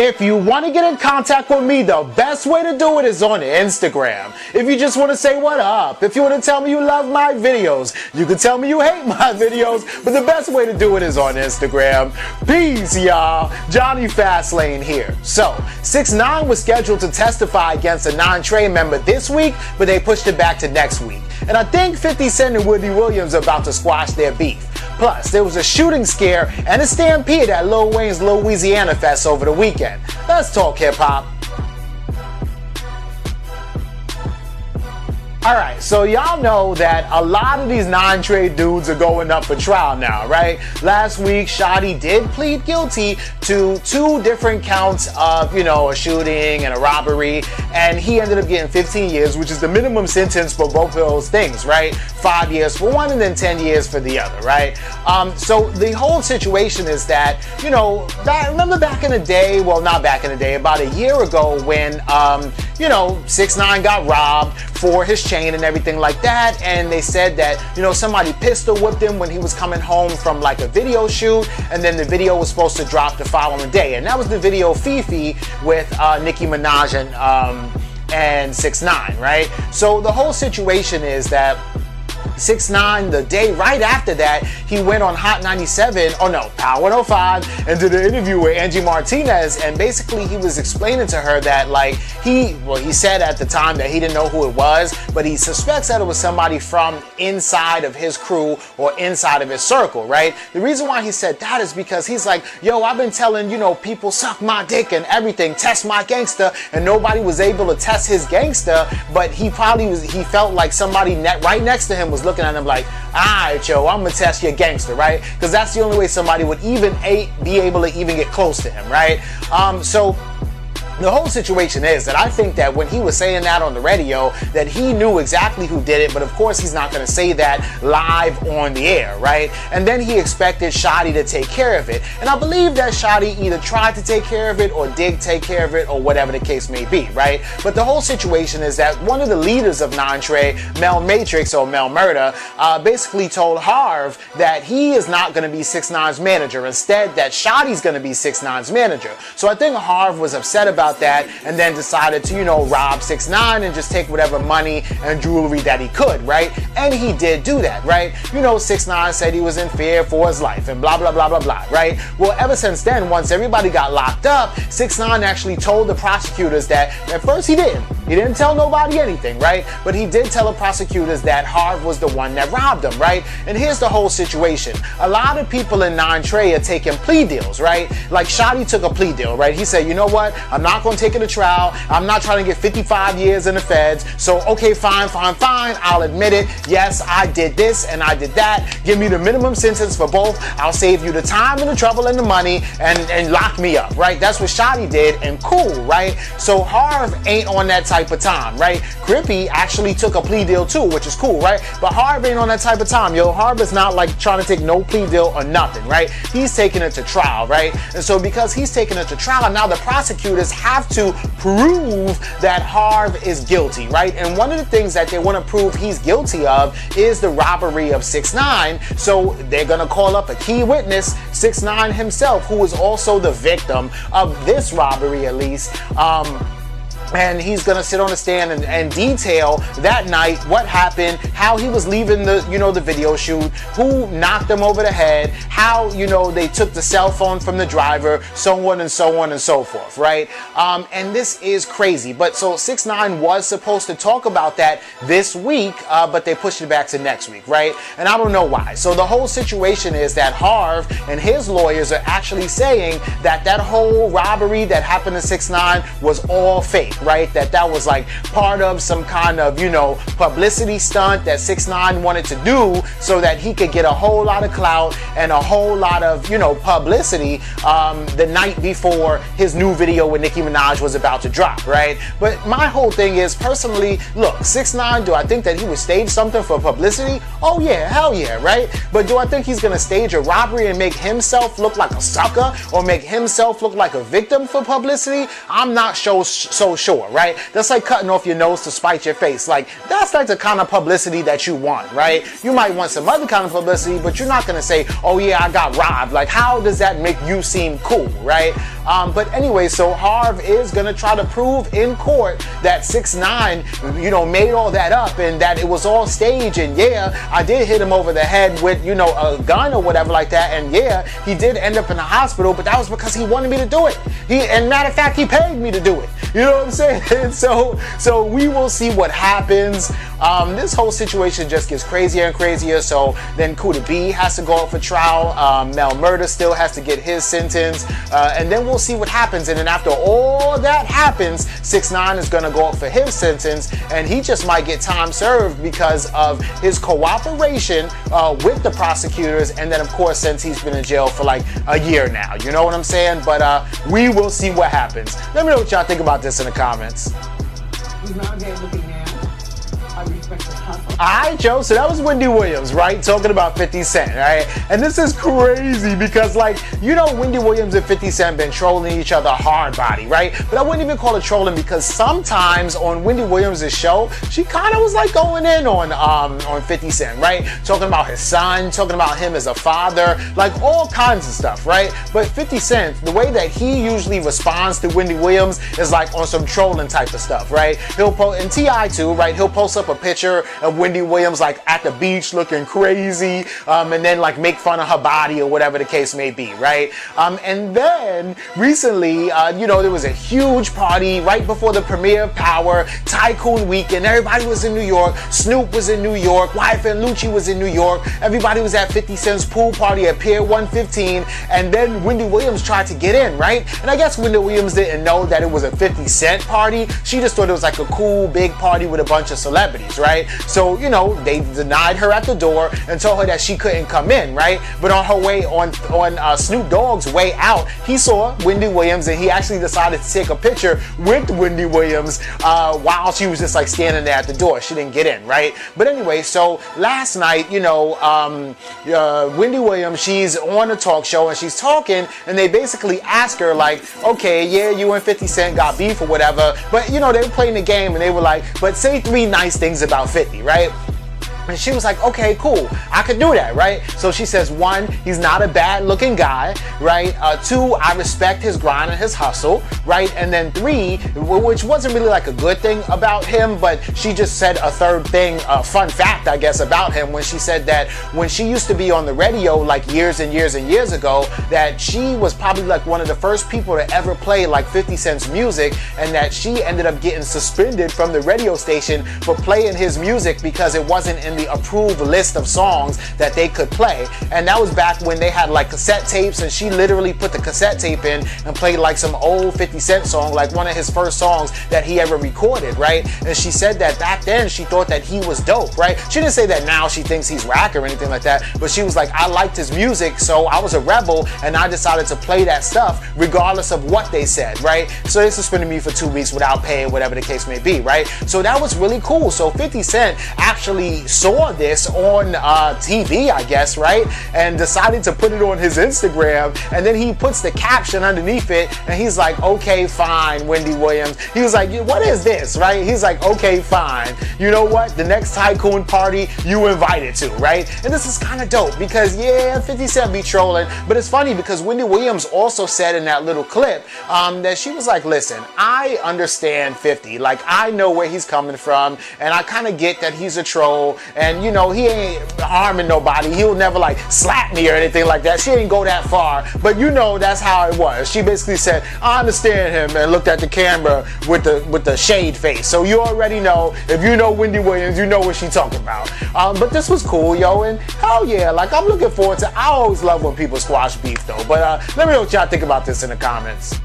If you want to get in contact with me, the best way to do it is on Instagram. If you just want to say what up, if you want to tell me you love my videos, you can tell me you hate my videos, but the best way to do it is on Instagram. Peace, y'all. Jonny Fastlane here. So, 6ix9ine was scheduled to testify against a 9 member this week, but they pushed it back to next week. And I think 50 Cent and Wendy Williams are about to squash their beef. Plus, there was a shooting scare and a stampede at Lil Wayne's Lil Weezyana Fest over the weekend. Let's talk hip-hop. Alright, so y'all know that a lot of these 9 dudes are going up for trial now, right? Last week, Shotty did plead guilty to 2 different counts of, a shooting and a robbery, and he ended up getting 15 years, which is the minimum sentence for both of those things, right? 5 years for one and then 10 years for the other, right? So the whole situation is that, remember back in the day, well, not back in the day, about a year ago when, 6ix9ine got robbed for his chain and everything like that, and they said that somebody pistol whipped him when he was coming home from like a video shoot, and then the video was supposed to drop the following day, and that was the video Fifi with Nicki Minaj and 6ix9ine, right? So the whole situation is that 6ix9ine, the day right after that, he went on Hot 97, Power 105, and did an interview with Angie Martinez, and basically he was explaining to her that he said at the time that he didn't know who it was, but he suspects that it was somebody from inside of his crew or inside of his circle, right? The reason why he said that is because he's like, yo, I've been telling, people suck my dick and everything, test my gangster, and nobody was able to test his gangster, but he felt like somebody right next to him was looking at him like, alright, yo, I'm gonna test your gangster, right? Because that's the only way somebody would even be able to even get close to him, right? So the whole situation is that I think that when he was saying that on the radio, that he knew exactly who did it, but of course he's not going to say that live on the air, right? And then he expected Shotty to take care of it. And I believe that Shotty either tried to take care of it or did take care of it or whatever the case may be, right? But the whole situation is that one of the leaders of 9 Mel Matrix or Mel Murder, basically told Harv that he is not going to be 6ix9ine's manager. Instead, that Shotty's going to be 6ix9ine's manager. So I think Harv was upset about that and then decided to, rob 6ix9ine and just take whatever money and jewelry that he could, right? And he did do that, right? 6ix9ine said he was in fear for his life and blah, blah, blah, blah, blah, right? Well, ever since then, once everybody got locked up, 6ix9ine actually told the prosecutors that, at first he didn't tell nobody anything, right? But he did tell the prosecutors that Harv was the one that robbed him, right? And here's the whole situation. A lot of people in 9 are taking plea deals, right? Like Shotty took a plea deal, right? He said, you know what? I'm not going to take it to trial. I'm not trying to get 55 years in the feds. So, okay, fine. I'll admit it. Yes, I did this and I did that. Give me the minimum sentence for both. I'll save you the time and the trouble and the money and lock me up, right? That's what Shotty did, and cool, right? So Harv ain't on that type of time, right? Crippy actually took a plea deal too, which is cool, right? But Harv ain't on that type of time, yo. Harv is not like trying to take no plea deal or nothing, right? He's taking it to trial, right? And so because he's taking it to trial, now the prosecutors have to prove that Harv is guilty, right? And one of the things that they want to prove he's guilty of is the robbery of 6ix9ine. So they're gonna call up a key witness, 6ix9ine himself, who is also the victim of this robbery, at least. And he's gonna sit on the stand and detail that night what happened, how he was leaving the the video shoot, who knocked him over the head, how they took the cell phone from the driver, so on and so on and so forth, right? And this is crazy. But so 6ix9ine was supposed to talk about that this week, but they pushed it back to next week, right? And I don't know why. So the whole situation is that Harv and his lawyers are actually saying that that whole robbery that happened to 6ix9ine was all fake, right? That was like part of some kind of, publicity stunt that 6ix9ine wanted to do so that he could get a whole lot of clout and a whole lot of, publicity the night before his new video with Nicki Minaj was about to drop, right? But my whole thing is, personally, look, 6ix9ine, do I think that he would stage something for publicity? Oh yeah, hell yeah, right? But do I think he's gonna stage a robbery and make himself look like a sucker or make himself look like a victim for publicity? I'm not so sure. sure, right? That's like cutting off your nose to spite your face. Like, that's like the kind of publicity that you want, right? You might want some other kind of publicity, but you're not gonna say, oh yeah, I got robbed. Like, how does that make you seem cool, right? But anyway, so Harv is gonna try to prove in court that 6ix9ine, you know, made all that up and that it was all staged, and yeah, I did hit him over the head with, you know, a gun or whatever like that, and yeah, he did end up in the hospital, but that was because he wanted me to do it. And matter of fact, he paid me to do it. You know what I'm saying? So we will see what happens. This whole situation just gets crazier and crazier. So then Kuda B has to go out for trial. Mel Murder still has to get his sentence, and then we'll see what happens. And then after all that happens, 6ix9ine is gonna go out for his sentence, and he just might get time served because of his cooperation with the prosecutors. And then of course, since he's been in jail for like a year now, you know what I'm saying? But we will see what happens. Let me know what y'all think about this in the comments. He's not a bad looking man. I respect his hustle. Alright, Joe, so that was Wendy Williams, right? Talking about 50 Cent, right? And this is crazy because, like, you know, Wendy Williams and 50 Cent been trolling each other hard body, right? But I wouldn't even call it trolling because sometimes on Wendy Williams' show, she kind of was like going in on 50 Cent, right? Talking about his son, talking about him as a father, like all kinds of stuff, right? But 50 Cent, the way that he usually responds to Wendy Williams is like on some trolling type of stuff, right? He'll post, and T.I. too, right? He'll post up a picture of Wendy Williams like at the beach looking crazy, and then like make fun of her body or whatever the case may be, right? And then recently, you know, there was a huge party right before the premiere of Power, Tycoon Weekend. Everybody was in New York. Snoop was in New York. YFN Lucci was in New York. Everybody was at 50 Cent's pool party at Pier 115, and then Wendy Williams tried to get in, right? And I guess Wendy Williams didn't know that it was a 50 Cent party. She just thought it was like a cool big party with a bunch of celebrities, right? So, you know, they denied her at the door and told her that she couldn't come in, right? But on her way, on Snoop Dogg's way out, he saw Wendy Williams and he actually decided to take a picture with Wendy Williams while she was just like standing there at the door. She didn't get in, right? But anyway, so last night, you know, Wendy Williams, she's on a talk show and she's talking, and they basically ask her like, okay, yeah, you and 50 Cent got beef or whatever, but you know, they were playing the game and they were like, but say 3 nice things about 50, right? And she was like, okay, cool, I could do that, right? So she says, 1, he's not a bad looking guy, right? 2, I respect his grind and his hustle, right? And then 3, which wasn't really like a good thing about him, but she just said a third thing, a fun fact, I guess, about him, when she said that when she used to be on the radio like years and years and years ago, that she was probably like one of the first people to ever play like 50 Cent's music, and that she ended up getting suspended from the radio station for playing his music because it wasn't in the approved list of songs that they could play. And that was back when they had like cassette tapes, and she literally put the cassette tape in and played like some old 50 Cent song, like one of his first songs that he ever recorded, right? And she said that back then she thought that he was dope, right? She didn't say that now she thinks he's whack or anything like that, but she was like, I liked his music, so I was a rebel and I decided to play that stuff regardless of what they said, right? So they suspended me for 2 weeks without pay, whatever the case may be, right? So that was really cool. So 50 Cent actually saw this on TV, I guess, right? And decided to put it on his Instagram, and then he puts the caption underneath it, and he's like, okay, fine, Wendy Williams. He was like, what is this, right? He's like, okay, fine. You know what? The next Tycoon party you invited to, right? And this is kind of dope because, yeah, 50 Cent be trolling, but it's funny because Wendy Williams also said in that little clip that she was like, listen, I understand 50. Like, I know where he's coming from, and I kind of get that he's a troll, and you know, he ain't harming nobody. He'll never like slap me or anything like that. She ain't go that far, but you know, that's how it was. She basically said, I understand him, and looked at the camera with the shade face. So you already know, if you know Wendy Williams, you know what she's talking about. But this was cool, yo, and hell yeah, like I'm looking forward to, I always love when people squash beef though, but let me know what y'all think about this in the comments.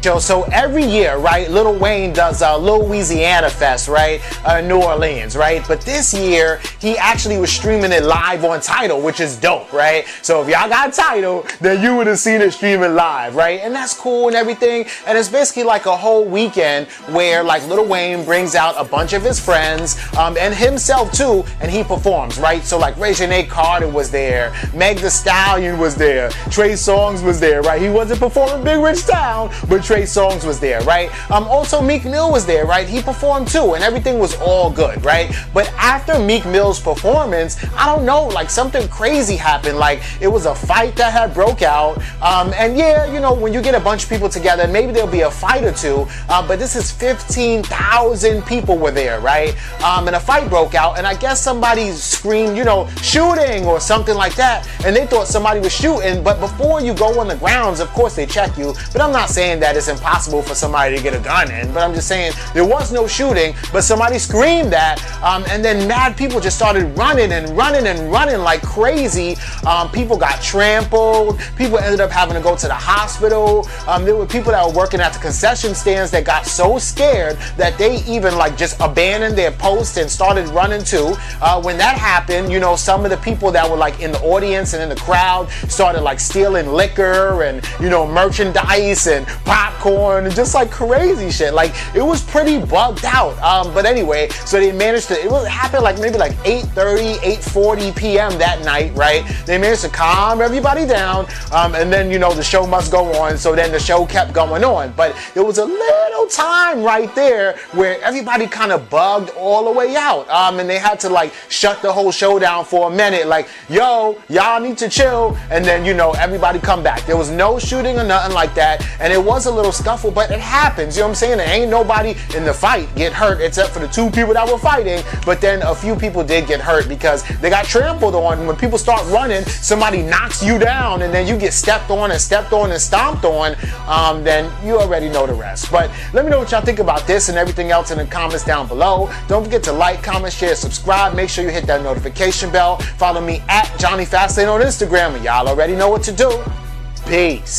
So every year, right, Lil Wayne does Lil Weezyana Fest, right, in New Orleans, right? But this year, he actually was streaming it live on Tidal, which is dope, right? So if y'all got Tidal, then you would have seen it streaming live, right? And that's cool and everything. And it's basically like a whole weekend where like Lil Wayne brings out a bunch of his friends and himself too, and he performs, right? So like Reginae Carter was there, Meg Thee Stallion was there, Trey Songz was there, right? He wasn't performing Big Rich Town, but Trey Songz was there, right? Also Meek Mill was there, right? He performed too, and everything was all good, right? But after Meek Mill's performance, I don't know, like something crazy happened. Like it was a fight that had broke out, and yeah, you know, when you get a bunch of people together, maybe there'll be a fight or two, but this is 15,000 people were there, right? And a fight broke out, and I guess somebody screamed, you know, shooting or something like that, and they thought somebody was shooting. But before you go on the grounds, of course they check you, but I'm not saying that it's impossible for somebody to get a gun in, but I'm just saying there was no shooting, but somebody screamed that, and then mad people just started running and running and running like crazy. People got trampled, people ended up having to go to the hospital. There were people that were working at the concession stands that got so scared that they even like just abandoned their posts and started running too. When that happened, you know, some of the people that were like in the audience and in the crowd started like stealing liquor and, you know, merchandise and popcorn and just like crazy shit. Like it was pretty bugged out. But anyway, so they managed to, it happened like maybe like 8:30, 8:40 p.m. that night, right? They managed to calm everybody down, and then, you know, the show must go on. So then the show kept going on. But there was a little time right there where everybody kind of bugged all the way out, and they had to like shut the whole show down for a minute, like, yo, y'all need to chill, and then, you know, everybody come back. There was no shooting or nothing like that, and it was a little scuffle, but it happens, you know what I'm saying? There ain't nobody in the fight get hurt except for the two people that were fighting, but then a few people did get hurt because they got trampled on. When people start running, somebody knocks you down, and then you get stepped on and stepped on and stomped on, then you already know the rest. But let me know what y'all think about this and everything else in the comments down below. Don't forget to like, comment, share, subscribe. Make sure you hit that notification bell. Follow me at Jonny Fastlane on Instagram, and y'all already know what to do. Peace.